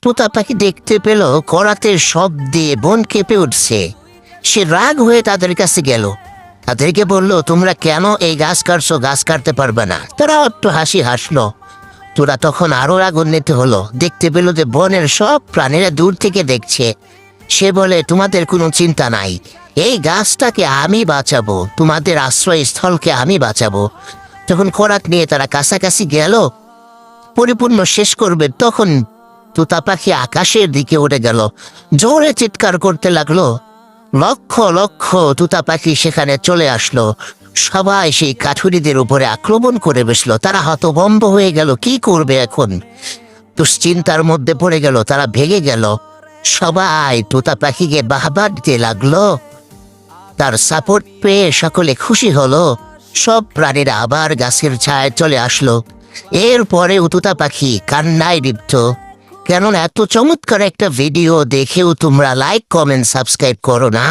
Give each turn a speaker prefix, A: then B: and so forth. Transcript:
A: তোতা পাখি দেখতে পেল করাতের শব্দে বন কেঁপে উঠছে। সে রাগ হয়ে তাদের কাছে গেল, তাদেরকে বলল, তোমরা কেন এই গাছ কাটছো? গাছ কাটতে পারবে না। তারা একটু হাসি হাসলো। তোরা তখন আরো রাগান্বিত হলো, দেখতে পেল যে বনের সব প্রাণীরা দূর থেকে দেখছে। সে বলে, তোমাদের কোনো চিন্তা নাই, এই গাছটাকে আমি বাঁচাবো, তোমাদের আশ্রয়স্থলকে আমি বাঁচাবো। যখন খোরাক নিয়ে তারা কাছাকাছি গেল, পরিপূর্ণ শেষ করবে, তখন তোতা পাখি আকাশের দিকে উড়ে গেল, জোরে চিৎকার করতে লাগলো। লক্ষ লক্ষ তোতা পাখি সেখানে চলে আসলো। সবাই সেই কাঠুরিদের উপরে আক্রমণ করে বসলো। তারা হতভম্ব হয়ে গেল, কি করবে এখন? দুশ্চিন্তার মধ্যে পড়ে গেল, তারা ভেগে গেল। সবাই তোতা পাখিকে বাহবা দিতে লাগলো। তার সাপোর্ট পেয়ে সকলে খুশি হলো। সব প্রাণীরা আবার গাছের ছায়ায় চলে আসলো। এরপরে তোতা পাখি কান্নায় লিপ্ত। কেননা এত চমৎকার একটা ভিডিও দেখেও তোমরা লাইক, কমেন্ট, সাবস্ক্রাইব করো না।